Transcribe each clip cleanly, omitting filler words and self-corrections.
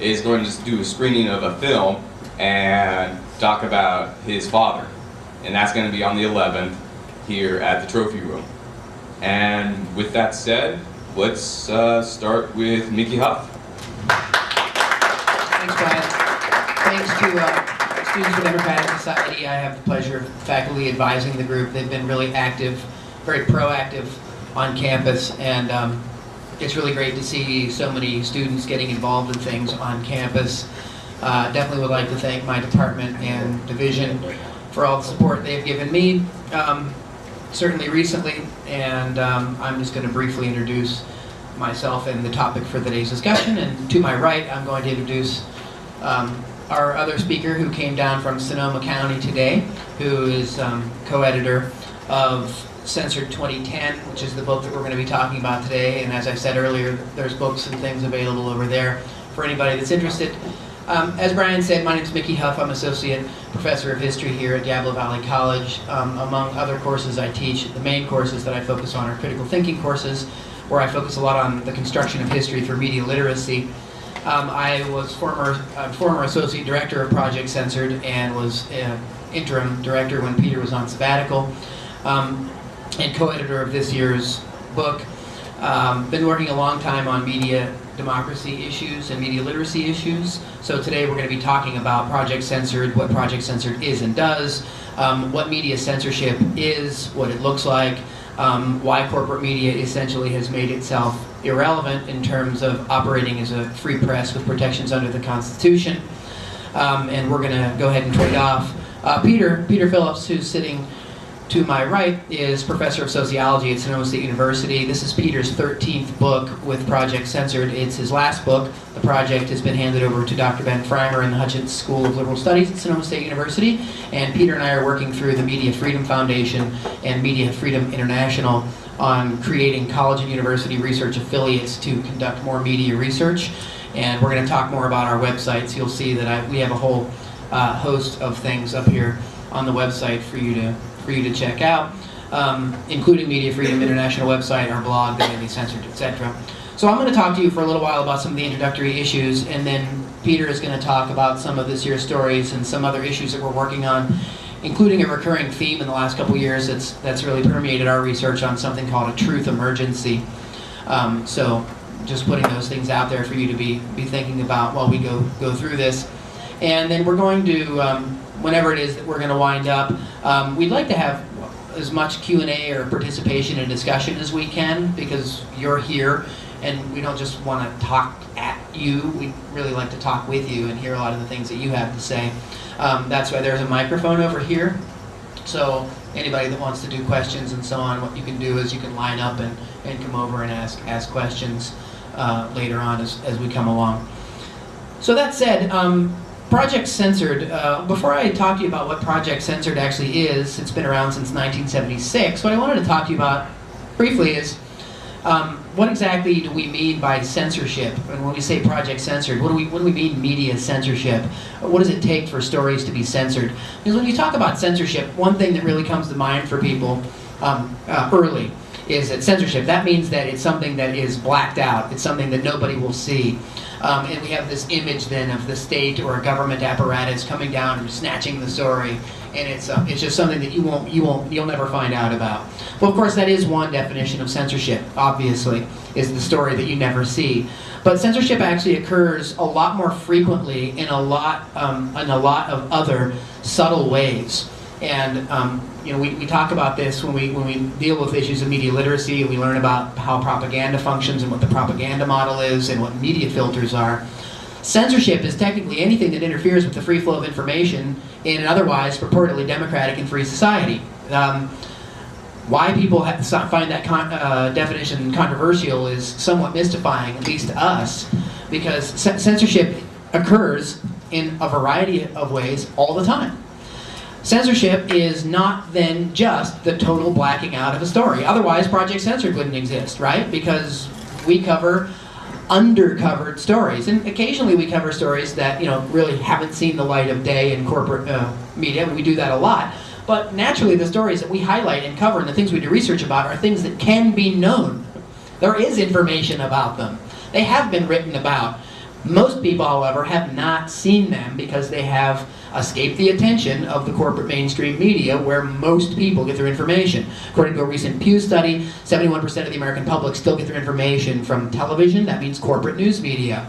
is going to do a screening of a film and talk about his father. And that's going to be on the 11th here at the Trophy Room. And with that said, let's start with Mickey Huff. Thanks, Brian. Thanks to Students for Democratic Society. I have the pleasure of faculty advising the group. They've been really active, very proactive on campus, and it's really great to see so many students getting involved in things on campus. Definitely would like to thank my department and division for all the support they've given me, certainly recently, and I'm just going to briefly introduce myself and the topic for today's discussion. And to my right, I'm going to introduce our other speaker who came down from Sonoma County today, who is co-editor of Censored 2010, which is the book that we're going to be talking about today. And as I said earlier, there's books and things available over there for anybody that's interested. As Brian said, my name is Mickey Huff. I'm Associate Professor of History here at Diablo Valley College. Among other courses I teach, the main courses that I focus on are critical thinking courses, where I focus a lot on the construction of history for media literacy. I was former Associate Director of Project Censored and was interim director when Peter was on sabbatical, and co-editor of this year's book. Been working a long time on media democracy issues and media literacy issues. So today we're going to be talking about Project Censored, what Project Censored is and does, what media censorship is, what it looks like, why corporate media essentially has made itself irrelevant in terms of operating as a free press with protections under the Constitution. And we're going to go ahead and trade off. Peter Phillips, who's sitting to my right, is Professor of Sociology at Sonoma State University. This is Peter's 13th book with Project Censored. It's his last book. The project has been handed over to Dr. Ben Freimer in the Hutchins School of Liberal Studies at Sonoma State University. And Peter and I are working through the Media Freedom Foundation and Media Freedom International on creating college and university research affiliates to conduct more media research. And we're going to talk more about our websites. You'll see that we have a whole host of things up here on the website for you to check out, including Media Freedom International website, our blog, the Media Censored, etc. So I'm going to talk to you for a little while about some of the introductory issues, and then Peter is going to talk about some of this year's stories and some other issues that we're working on, including a recurring theme in the last couple years that's really permeated our research on something called a truth emergency. So just putting those things out there for you to be thinking about while we go through this. And then we're going to, whenever it is that we're going to wind up, we'd like to have as much Q&A or participation and discussion as we can, because you're here and we don't just want to talk at you. We really like to talk with you and hear a lot of the things that you have to say. That's why there's a microphone over here. So anybody that wants to do questions and so on, what you can do is you can line up and come over and ask questions later on as we come along. So that said, Project Censored, before I talk to you about what Project Censored actually is, it's been around since 1976, what I wanted to talk to you about briefly is what exactly do we mean by censorship? And when we say Project Censored, what do we mean media censorship? What does it take for stories to be censored? Because when you talk about censorship, one thing that really comes to mind for people early is that censorship, that means that it's something that is blacked out. It's something that nobody will see. And we have this image then of the state or a government apparatus coming down and snatching the story, and it's just something that you'll never find out about. Well, of course, that is one definition of censorship. Obviously, is the story that you never see. But censorship actually occurs a lot more frequently in a lot of other subtle ways. And we talk about this when we deal with issues of media literacy. We learn about how propaganda functions and what the propaganda model is and what media filters are. Censorship is technically anything that interferes with the free flow of information in an otherwise purportedly democratic and free society. Why people find that definition controversial is somewhat mystifying, at least to us, because censorship occurs in a variety of ways all the time. Censorship is not then just the total blacking out of a story. Otherwise, Project Censored wouldn't exist, right? Because we cover undercovered stories, and occasionally we cover stories that really haven't seen the light of day in corporate media. We do that a lot. But naturally, the stories that we highlight and cover and the things we do research about are things that can be known. There is information about them. They have been written about. Most people, however, have not seen them because they have escaped the attention of the corporate mainstream media where most people get their information. According to a recent Pew study, 71% of the American public still get their information from television. That means corporate news media.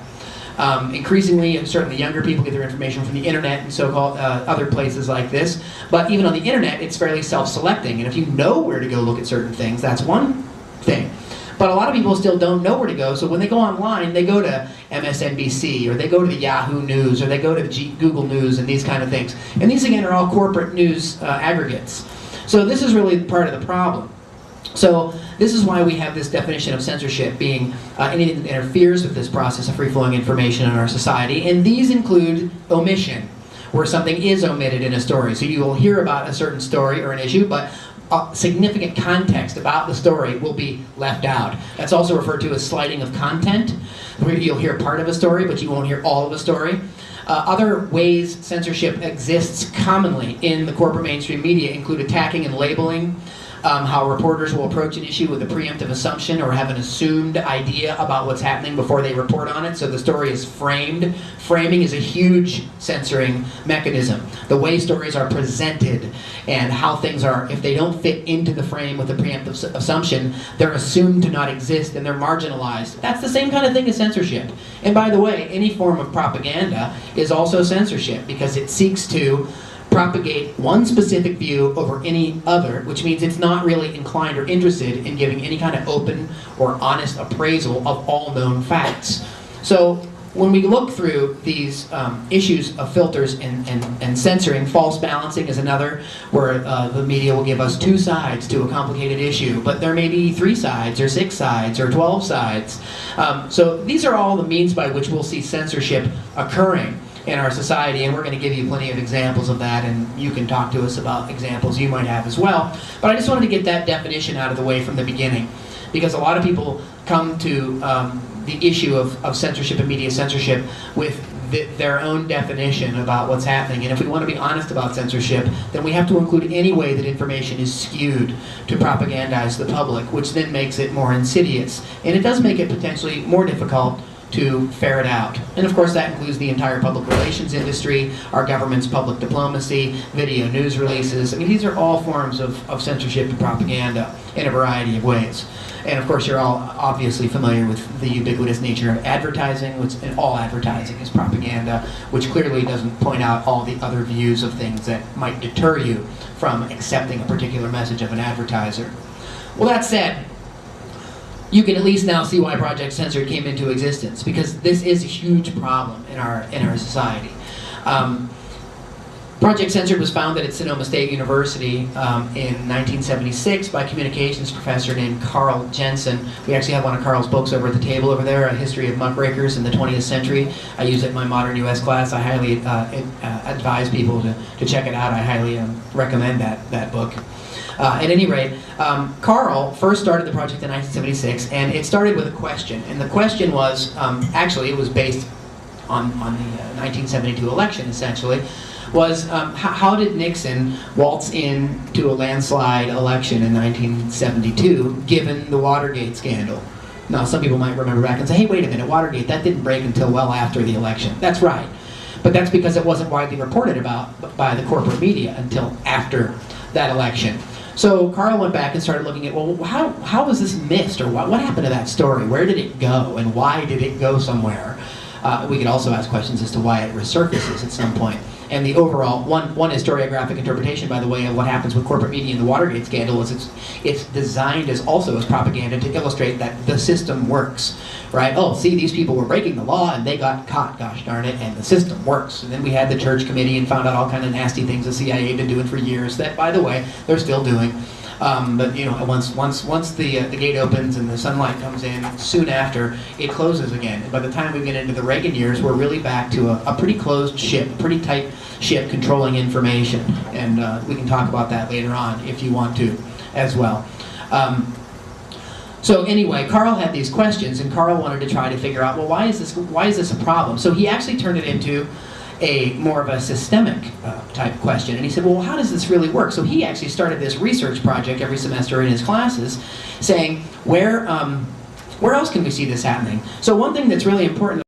Increasingly, and certainly younger people get their information from the internet and so-called other places like this. But even on the internet, it's fairly self-selecting. And if you know where to go look at certain things, that's one thing. But a lot of people still don't know where to go, so when they go online, they go to MSNBC, or they go to the Yahoo News, or they go to Google News, and these kind of things. And these, again, are all corporate news aggregates. So this is really part of the problem. So this is why we have this definition of censorship being anything that interferes with this process of free-flowing information in our society. And these include omission, where something is omitted in a story. So you will hear about a certain story or an issue, but significant context about the story will be left out. That's also referred to as sliding of content, where you'll hear part of a story, but you won't hear all of a story. Other ways censorship exists commonly in the corporate mainstream media include attacking and labeling, how reporters will approach an issue with a preemptive assumption or have an assumed idea about what's happening before they report on it, so the story is framed. Framing is a huge censoring mechanism. The way stories are presented and how things are, if they don't fit into the frame with a preemptive assumption, they're assumed to not exist and they're marginalized. That's the same kind of thing as censorship. And by the way, any form of propaganda is also censorship because it seeks to propagate one specific view over any other, which means it's not really inclined or interested in giving any kind of open or honest appraisal of all known facts. So when we look through these issues of filters and censoring, false balancing is another, where the media will give us two sides to a complicated issue, but there may be 3 sides or 6 sides or 12 sides. So these are all the means by which we'll see censorship occurring in our society, and we're going to give you plenty of examples of that, and you can talk to us about examples you might have as well. But I just wanted to get that definition out of the way from the beginning, because a lot of people come to the issue of censorship and media censorship with their own definition about what's happening. And if we want to be honest about censorship, then we have to include any way that information is skewed to propagandize the public, which then makes it more insidious. And it does make it potentially more difficult to ferret out. And of course that includes the entire public relations industry, our government's public diplomacy, video news releases. I mean, these are all forms of censorship and propaganda in a variety of ways. And of course you're all obviously familiar with the ubiquitous nature of advertising, and all advertising is propaganda, which clearly doesn't point out all the other views of things that might deter you from accepting a particular message of an advertiser. Well, that said, you can at least now see why Project Censored came into existence, because this is a huge problem in our society. Project Censored was founded at Sonoma State University in 1976 by a communications professor named Carl Jensen. We actually have one of Carl's books over at the table over there, A History of Muckrakers in the 20th Century. I use it in my Modern US class. I highly advise people to check it out. I highly recommend that book. At any rate, Carl first started the project in 1976, and it started with a question. And the question was, actually it was based on the 1972 election, essentially, was how did Nixon waltz into a landslide election in 1972, given the Watergate scandal? Now, some people might remember back and say, hey, wait a minute, Watergate, that didn't break until well after the election. That's right. But that's because it wasn't widely reported about by the corporate media until after that election. So Carl went back and started looking at, well, how was this missed, or what happened to that story? Where did it go, and why did it go somewhere? We could also ask questions as to why it resurfaces at some point. And the overall, one historiographic interpretation, by the way, of what happens with corporate media in the Watergate scandal is it's designed as also as propaganda to illustrate that the system works, right? Oh, see, these people were breaking the law and they got caught, gosh darn it, and the system works. And then we had the Church Committee and found out all kind of nasty things the CIA had been doing for years that, by the way, they're still doing. But you know, once the gate opens and the sunlight comes in, soon after it closes again. And by the time we get into the Reagan years, we're really back to a pretty closed ship, pretty tight ship controlling information. And we can talk about that later on if you want to, as well. So anyway, Carl had these questions, and Carl wanted to try to figure out, well, why is this a problem? So he actually turned it into a more of a systemic type question, and he said, well, how does this really work? So he actually started this research project every semester in his classes, saying where else can we see this happening? So one thing that's really important